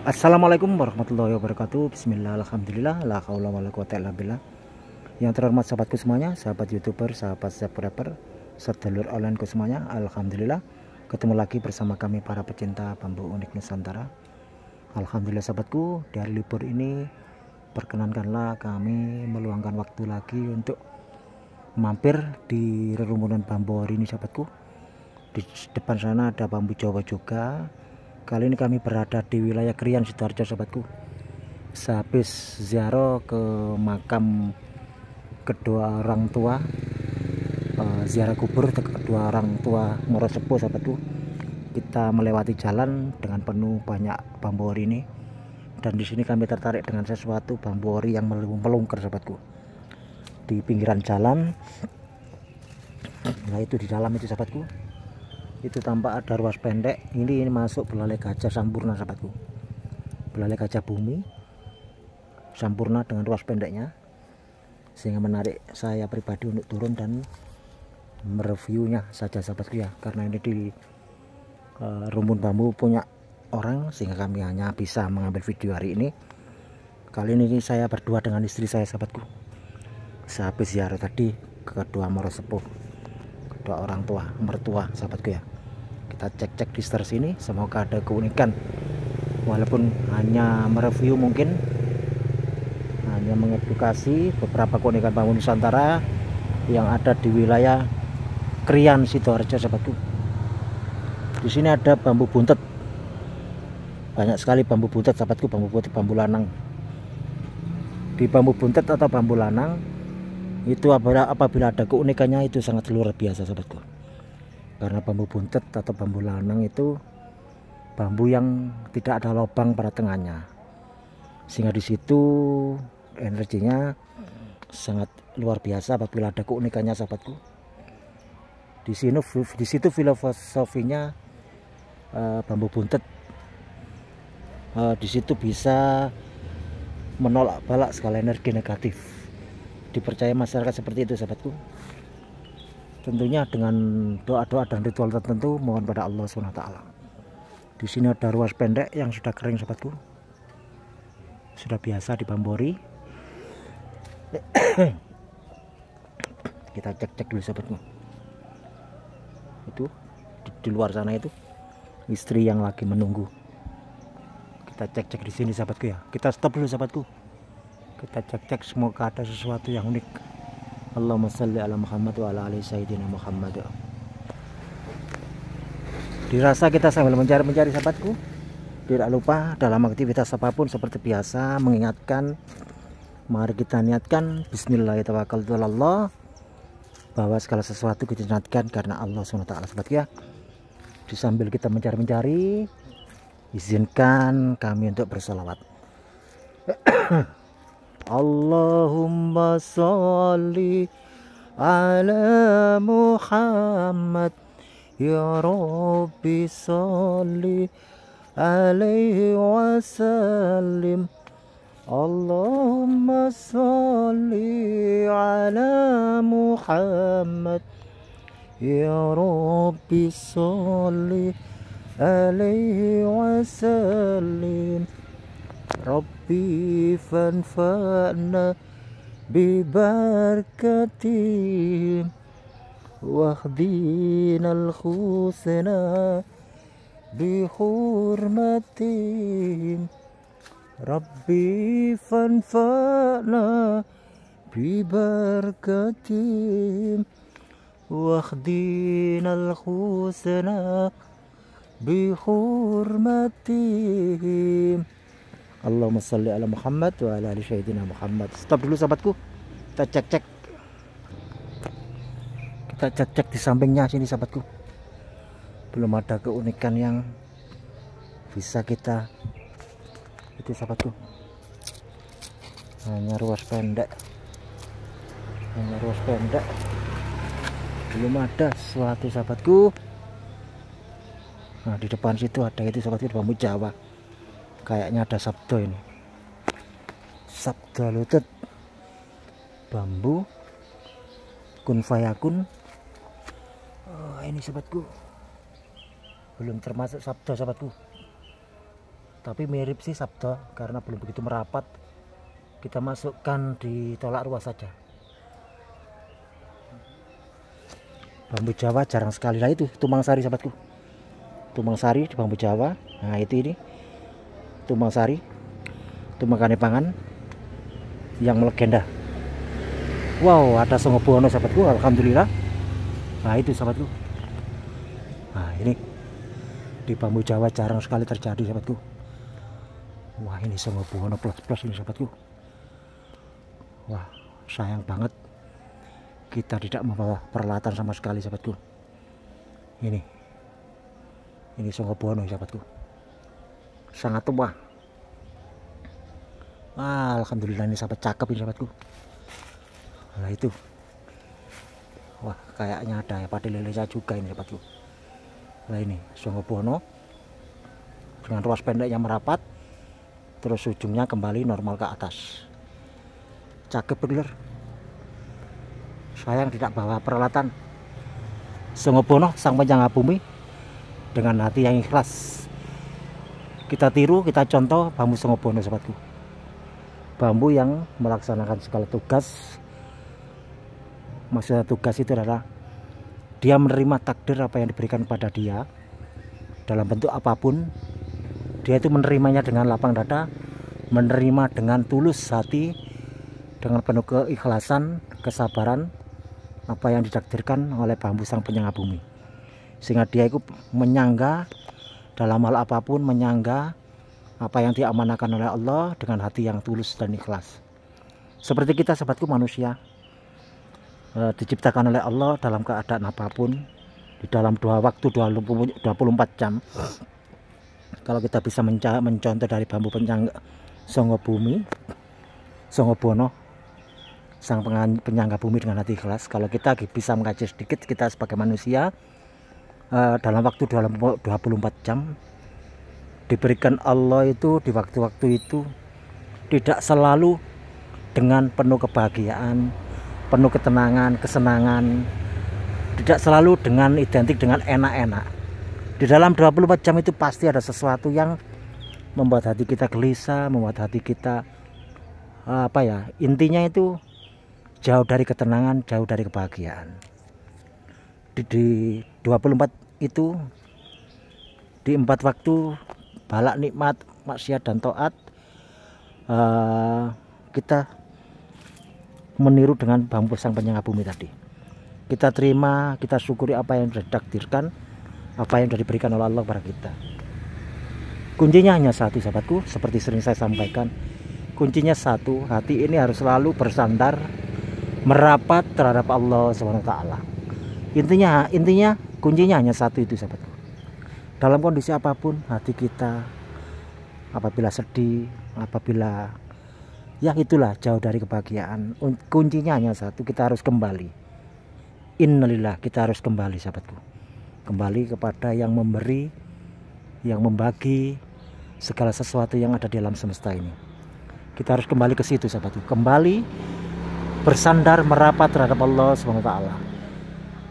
Assalamualaikum warahmatullahi wabarakatuh. Bismillah, alhamdulillah, la haula wala quwata illa billah. Yang terhormat sahabatku semuanya, sahabat YouTuber, sahabat subscriber, sedulur onlineku semuanya, alhamdulillah ketemu lagi bersama kami para pecinta bambu unik Nusantara. Alhamdulillah sahabatku, di hari libur ini perkenankanlah kami meluangkan waktu lagi untuk mampir di rerumunan bambu ini sahabatku. Di depan sana ada bambu Jawa juga. Kali ini kami berada di wilayah Krian Sidoarjo sahabatku. Sehabis ziarah ke makam kedua orang tua, ziarah kubur kedua orang tua Moro Sepuh sahabatku, kita melewati jalan dengan penuh banyak bambu ori ini. Dan di sini kami tertarik dengan sesuatu bambu ori yang melungker sahabatku. Di pinggiran jalan, nah itu di dalam itu sahabatku, itu tampak ada ruas pendek. Ini masuk belalai gajah sampurna sahabatku, belalai gajah bumi sampurna dengan ruas pendeknya, sehingga menarik saya pribadi untuk turun dan mereviewnya saja sahabatku ya, karena ini di rumpun bambu punya orang, sehingga kami hanya bisa mengambil video hari ini. Kali ini saya berdua dengan istri saya sahabatku, sehabis ziarah tadi ke kedua Moro Sepuh, kedua orang tua mertua sahabatku ya. Kita cek-cek di sekitar sini, semoga ada keunikan, walaupun hanya mereview, mungkin hanya mengedukasi beberapa keunikan bambu Nusantara yang ada di wilayah Krian Sidoarjo sahabatku. Di sini ada bambu buntet, banyak sekali bambu buntet sahabatku, bambu buntet, bambu lanang. Di bambu buntet atau bambu lanang itu apabila ada keunikannya itu sangat luar biasa sahabatku. Karena bambu buntet atau bambu lanang itu bambu yang tidak ada lubang pada tengahnya, sehingga di situ energinya sangat luar biasa apabila ada keunikannya sahabatku. Di situ filosofinya bambu buntet di situ bisa menolak balak segala energi negatif. Dipercaya masyarakat seperti itu sahabatku. Tentunya dengan doa-doa dan ritual tertentu, mohon pada Allah SWT. Di sini ada ruas pendek yang sudah kering sahabatku, sudah biasa di bambu ori. Kita cek-cek dulu sahabatku. Itu di luar sana itu istri yang lagi menunggu. Kita cek-cek di sini sahabatku ya. Kita stop dulu sahabatku. Kita cek-cek, semoga ada sesuatu yang unik. Allahumma salli ala Muhammad wa ala ali sayyidina Muhammad. Dirasa kita sambil mencari-mencari sahabatku, tidak lupa dalam aktivitas apapun seperti biasa mengingatkan, mari kita niatkan bismillahirrahmanirrahim, bahwa segala sesuatu kita niatkan karena Allah SWT sahabatku ya. Di sambil kita mencari-mencari, izinkan kami untuk bersolawat. Allahumma sholli ala Muhammad ya Rabbi sholli alaihi wasallim. Allahumma sholli ala Muhammad ya Rabbi sholli alaihi wasallim. Rabbi fanfa'na bibarakatihim wahdinal husna bihurmatihim. Rabbi fanfa'na bibarakatihim wahdinal husna bihurmatihim. Allahumma sholli ala Muhammad wa ala ali sayyidina Muhammad. Stop dulu sahabatku. Kita cek-cek. Kita cek-cek di sampingnya sini sahabatku. Belum ada keunikan yang bisa kita itu sahabatku. Hanya ruas pendek. Hanya ruas pendek. Belum ada sesuatu sahabatku. Nah, di depan situ ada itu sahabatku, bambu Jawa. Kayaknya ada sabdo ini, sabdo lutut bambu kun fayakun. Oh, ini sahabatku, belum termasuk sabdo sahabatku, tapi mirip sih sabda karena belum begitu merapat. Kita masukkan di tolak ruas saja. Bambu Jawa jarang sekali. Nah itu tumbang sari sahabatku, tumbang sari di bambu Jawa. Nah itu ini tumbang sari, tumbang kanepangan yang melegenda. Wow, ada Songobono sahabatku, alhamdulillah. Nah itu sahabatku. Nah ini di bambu Jawa jarang sekali terjadi sahabatku. Wah ini Songobono plus ini sahabatku. Wah sayang banget kita tidak membawa peralatan sama sekali sahabatku. Ini Songobono sahabatku, sangat tua. Alhamdulillah ini sahabat, cakep ini sahabatku. Nah itu, wah kayaknya ada padi lelesa juga ini sahabatku. Nah ini Songobono dengan ruas pendek yang merapat, terus ujungnya kembali normal ke atas. Cakep bener. Sayang tidak bawa peralatan. Songobono sang penyangga bumi dengan hati yang ikhlas. Kita tiru, kita contoh bambu Songobono sahabatku. Bambu yang melaksanakan segala tugas. Maksudnya tugas itu adalah dia menerima takdir apa yang diberikan pada dia dalam bentuk apapun. Dia itu menerimanya dengan lapang dada, menerima dengan tulus hati, dengan penuh keikhlasan, kesabaran apa yang ditakdirkan oleh bambu sang penyangga bumi. Sehingga dia itu menyangga dalam hal apapun, menyangga apa yang diamanahkan oleh Allah dengan hati yang tulus dan ikhlas. Seperti kita sahabatku manusia, diciptakan oleh Allah dalam keadaan apapun, di dalam 2 waktu 24 jam. Kalau kita bisa mencontoh dari bambu penyangga Songobono sang penyangga bumi dengan hati ikhlas, kalau kita bisa mengkaji sedikit, kita sebagai manusia dalam waktu 24 jam diberikan Allah itu, di waktu-waktu itu tidak selalu dengan penuh kebahagiaan, penuh ketenangan, kesenangan, tidak selalu dengan identik dengan enak-enak. Di dalam 24 jam itu pasti ada sesuatu yang membuat hati kita gelisah, membuat hati kita intinya itu jauh dari ketenangan, jauh dari kebahagiaan. Di 24 itu, di 4 waktu balak nikmat, maksiat dan taat, kita meniru dengan bambu sang penyangga bumi tadi. Kita terima, kita syukuri apa yang sudah ditakdirkan, apa yang sudah diberikan oleh Allah kepada kita. Kuncinya hanya satu sahabatku, seperti sering saya sampaikan, kuncinya satu, hati ini harus selalu bersandar, merapat terhadap Allah SWT. Intinya kuncinya hanya satu itu sahabatku. Dalam kondisi apapun hati kita, apabila sedih, apabila ya itulah jauh dari kebahagiaan, kuncinya hanya satu, kita harus kembali. Innalillah, kita harus kembali sahabatku, kembali kepada yang memberi, yang membagi segala sesuatu yang ada di alam semesta ini. Kita harus kembali ke situ sahabatku, kembali bersandar merapat terhadap Allah SWT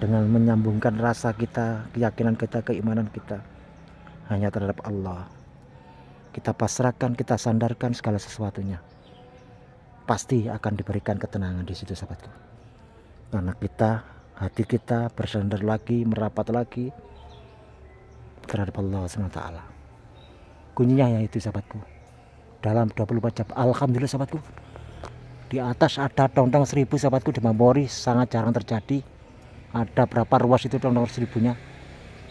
dengan menyambungkan rasa kita, keyakinan kita, keimanan kita hanya terhadap Allah. Kita pasrahkan, kita sandarkan segala sesuatunya, pasti akan diberikan ketenangan di situ sahabatku. Karena hati kita bersandar lagi, merapat lagi terhadap Allah SWT. Kuncinya yaitu sahabatku, dalam 24 jam. Alhamdulillah sahabatku, di atas ada tong-tong 1000 sahabatku. Di Mambori sangat jarang terjadi. Ada berapa ruas itu tong-tong 1000-nya?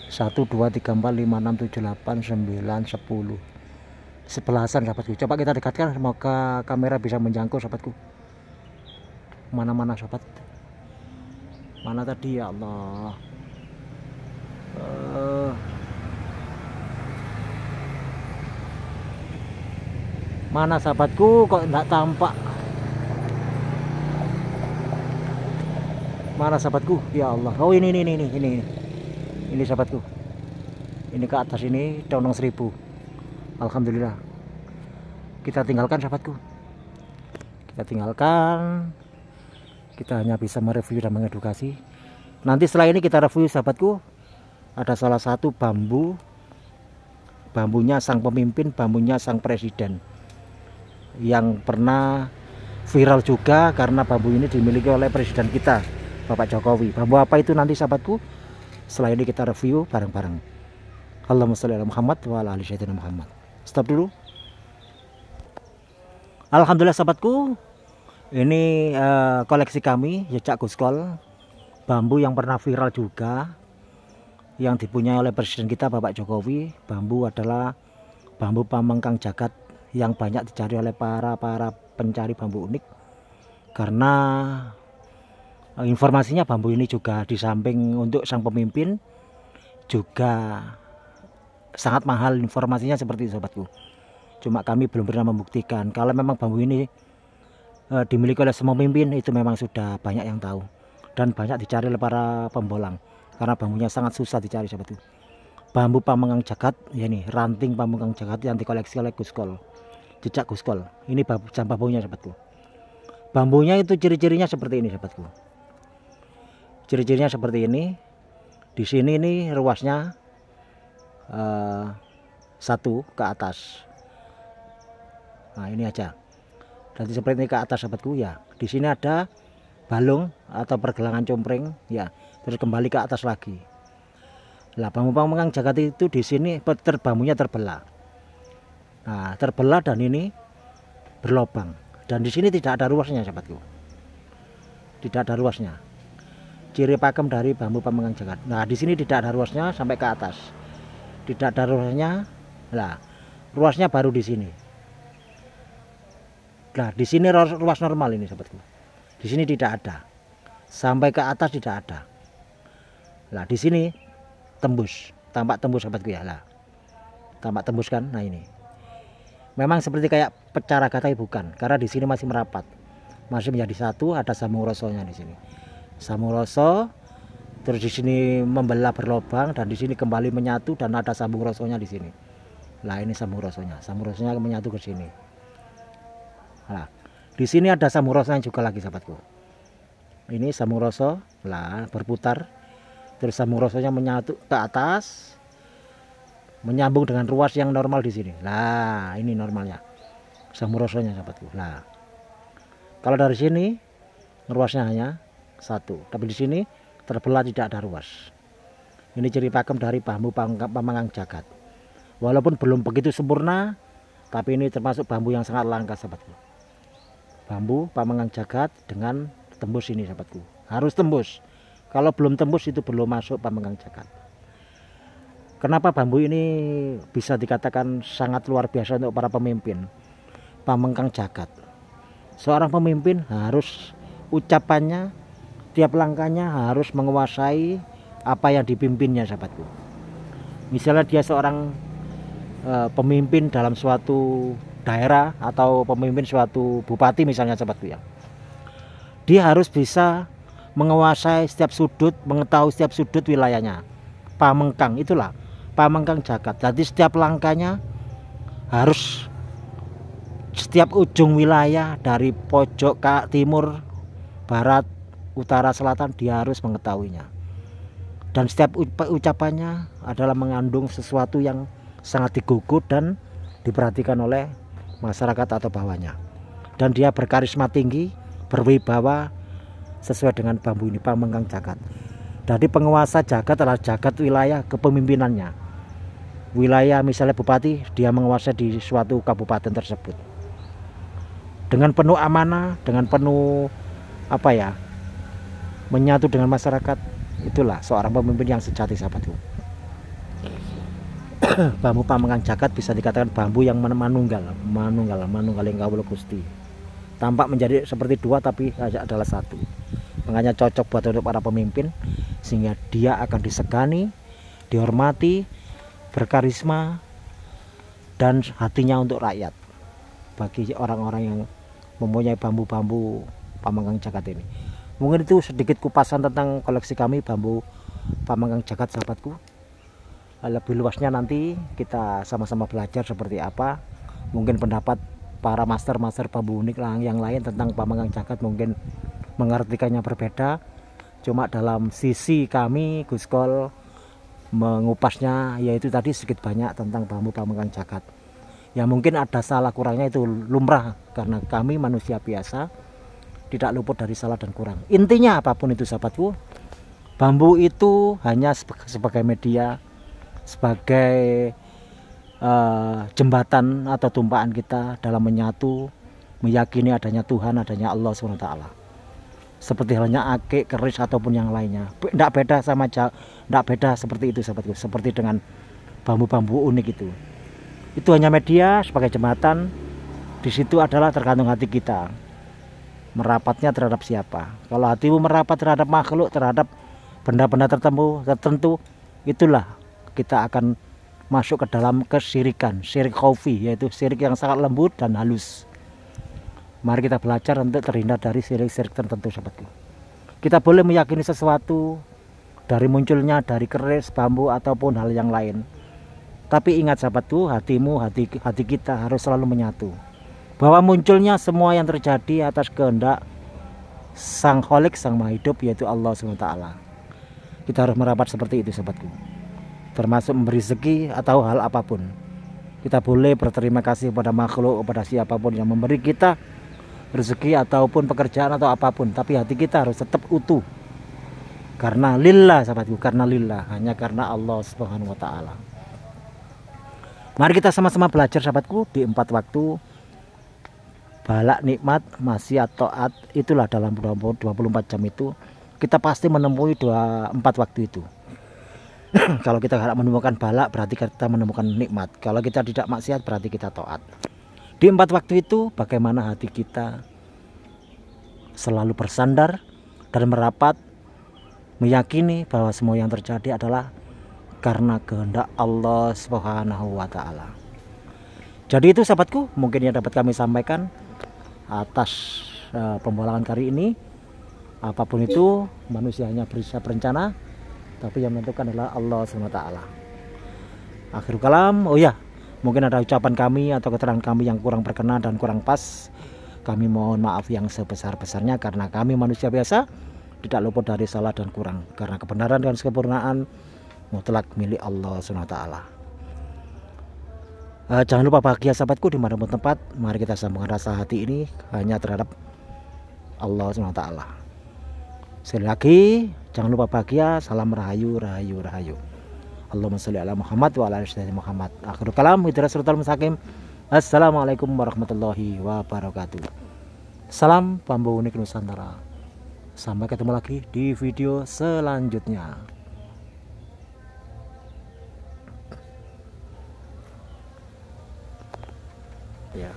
1, 2, 3, 4, 5, 6, 7, 8, 9, 10, 11-an sahabatku. Coba kita dekatkan, semoga kamera bisa menjangkau sahabatku. Mana-mana sahabat? Mana tadi ya Allah? Mana sahabatku, kok enggak tampak? Mana sahabatku? Ya Allah. Oh ini sahabatku. Ini ke atas ini tong-tong 1000. Alhamdulillah. Kita tinggalkan sahabatku. Kita tinggalkan. Kita hanya bisa mereview dan mengedukasi. Nanti setelah ini kita review sahabatku. Ada salah satu bambu bambunya sang pemimpin, bambunya sang presiden, yang pernah viral juga karena bambu ini dimiliki oleh presiden kita, Bapak Jokowi. Bambu apa itu nanti sahabatku? Setelah ini kita review bareng-bareng. Allahumma sholli ala Muhammad wa ala ali sayyidina Muhammad. Stop dulu. Alhamdulillah sahabatku, ini koleksi kami jejak Guskol, bambu yang pernah viral juga, yang dipunyai oleh presiden kita Bapak Jokowi. Bambu adalah bambu pamengkang jagat yang banyak dicari oleh para pencari bambu unik, karena informasinya bambu ini juga di samping untuk sang pemimpin juga sangat mahal, informasinya seperti itu sahabatku. Cuma kami belum pernah membuktikan. Kalau memang bambu ini dimiliki oleh semua pemimpin, itu memang sudah banyak yang tahu dan banyak dicari oleh para pembolang, karena bambunya sangat susah dicari sahabatku. Bambu pamengkang jagat, ya ini ranting pamengkang jagat yang dikoleksi oleh Guskol, jejak Guskol. Ini bambunya sahabatku. Bambunya itu ciri-cirinya seperti ini sahabatku. Ciri-cirinya seperti ini. Di sini ini ruasnya 1 ke atas. Nah ini aja. Jadi seperti ini ke atas sahabatku ya. Di sini ada balung atau pergelangan compring ya. Terus kembali ke atas lagi. Lah bambu pamengkang jagat itu di sini bambunya terbelah. Nah terbelah dan ini berlobang. Dan di sini tidak ada ruasnya sahabatku. Tidak ada ruasnya. Ciri pakem dari bambu pamengkang jagat. Nah di sini tidak ada ruasnya sampai ke atas. Tidak ada ruasnya. Lah ruasnya baru di sini. Nah, di sini ruas normal ini sahabatku. Di sini tidak ada. Sampai ke atas tidak ada. Nah, di sini tembus. Tampak tembus sahabatku ya. Lah. Tampak tembus kan? Nah, ini. Memang seperti kayak pecah ragatai bukan, karena di sini masih merapat. Masih menjadi satu, ada sambung rosonya di sini. Sambung roso, terus di sini membelah berlobang dan di sini kembali menyatu dan ada sambung rosonya di sini. Lah, ini sambung rosonya. Sambung rosonya menyatu ke sini. Nah, di sini ada sambung rosonya juga lagi sahabatku. Ini sambung roso, lah berputar, terus sambung rosonya menyatu ke atas, menyambung dengan ruas yang normal di sini. Nah, ini normalnya sambung rosonya sahabatku. Nah, kalau dari sini ruasnya hanya 1, tapi di sini terbelah tidak ada ruas. Ini ciri pakem dari bambu pamengkang jagat. Walaupun belum begitu sempurna, tapi ini termasuk bambu yang sangat langka sahabatku. Bambu pamengkang jagat dengan tembus ini sahabatku. Harus tembus. Kalau belum tembus itu belum masuk pamengkang jagat. Kenapa bambu ini bisa dikatakan sangat luar biasa untuk para pemimpin? Pamengkang jagat. Seorang pemimpin harus ucapannya, tiap langkahnya harus menguasai apa yang dipimpinnya sahabatku. Misalnya dia seorang pemimpin dalam suatu daerah atau pemimpin suatu bupati misalnya sahabatku ya, dia harus bisa menguasai setiap sudut, mengetahui setiap sudut wilayahnya. Pamengkang itulah pamengkang jagat. Jadi setiap langkahnya harus, setiap ujung wilayah dari pojok ke timur, barat, utara, selatan dia harus mengetahuinya. Dan setiap ucapannya adalah mengandung sesuatu yang sangat digugut dan diperhatikan oleh masyarakat atau bawahnya. Dan dia berkarisma tinggi, berwibawa sesuai dengan bambu ini pamengkang jagat. Jadi penguasa jagat adalah jagat wilayah kepemimpinannya. Wilayah misalnya bupati, dia menguasai di suatu kabupaten tersebut. Dengan penuh amanah, dengan penuh menyatu dengan masyarakat. Itulah seorang pemimpin yang sejati sahabatku. Bambu pamengkang jagat bisa dikatakan bambu yang manunggal yang kawula Gusti. Tampak menjadi seperti 2 tapi adalah 1. Makanya cocok buat untuk para pemimpin, sehingga dia akan disegani, dihormati, berkarisma, dan hatinya untuk rakyat. Bagi orang-orang yang mempunyai bambu-bambu pamengkang jagat ini. Mungkin itu sedikit kupasan tentang koleksi kami bambu pamengkang jagat sahabatku. Lebih luasnya nanti kita sama-sama belajar seperti apa. Mungkin pendapat para master-master bambu unik yang lain tentang pamengkang jagat mungkin mengartikannya berbeda. Cuma dalam sisi kami Guskol mengupasnya, yaitu tadi sedikit banyak tentang bambu-bambu kang jagat. Ya mungkin ada salah kurangnya, itu lumrah karena kami manusia biasa, tidak luput dari salah dan kurang. Intinya apapun itu sahabatku, bambu itu hanya sebagai media, sebagai jembatan atau tumpahan kita dalam menyatu, meyakini adanya Tuhan, adanya Allah SWT. Seperti halnya akik, keris ataupun yang lainnya, tidak beda tidak beda seperti itu sahabatku. Seperti dengan bambu-bambu unik itu hanya media sebagai jembatan. Di situ adalah tergantung hati kita merapatnya terhadap siapa. Kalau hatimu merapat terhadap makhluk, terhadap benda-benda tertentu, itulah kita akan masuk ke dalam kesyirikan, syirik khafi, yaitu syirik yang sangat lembut dan halus. Mari kita belajar untuk terhindar dari syirik-syirik tertentu sahabatku. Kita boleh meyakini sesuatu dari munculnya dari keris, bambu ataupun hal yang lain. Tapi ingat sahabatku, hatimu, hati kita harus selalu menyatu. Bahwa munculnya semua yang terjadi atas kehendak Sang Kholik, Sang Maha Hidup, yaitu Allah SWT. Kita harus merapat seperti itu sahabatku. Termasuk memberi rezeki atau hal apapun. Kita boleh berterima kasih kepada makhluk, kepada siapapun yang memberi kita rezeki ataupun pekerjaan atau apapun, tapi hati kita harus tetap utuh. Karena lillah sahabatku, karena lillah, hanya karena Allah Subhanahu wa taala. Mari kita sama-sama belajar sahabatku di 4 waktu. Balak, nikmat, maksiat, taat, itulah dalam 24 jam itu kita pasti menemui 4 waktu itu. Kalau kita tidak menemukan balak, berarti kita menemukan nikmat. Kalau kita tidak maksiat, berarti kita taat. Di 4 waktu itu bagaimana hati kita selalu bersandar dan merapat, meyakini bahwa semua yang terjadi adalah karena kehendak Allah Subhanahu wa taala. Jadi itu sahabatku, mungkin yang dapat kami sampaikan atas pembolangan kali ini. Apapun itu, manusia hanya bisa berencana, tapi yang menentukan adalah Allah SWT. Akhirul kalam, oh ya, mungkin ada ucapan kami atau keterangan kami yang kurang berkenan dan kurang pas. Kami mohon maaf yang sebesar-besarnya, karena kami manusia biasa, tidak luput dari salah dan kurang. Karena kebenaran dan kesempurnaan mutlak milik Allah SWT. Jangan lupa bahagia sahabatku dimanapun tempat. Mari kita sambungkan rasa hati ini hanya terhadap Allah SWT. Sekali lagi, jangan lupa bahagia. Salam rahayu, rahayu, rahayu. Allahumma sholli ala Muhammad wa ala ali Muhammad. Akhirul kalam, hidayah siratal mustaqim. Assalamualaikum warahmatullahi wabarakatuh. Salam bambu unik Nusantara. Sampai ketemu lagi di video selanjutnya. Ya.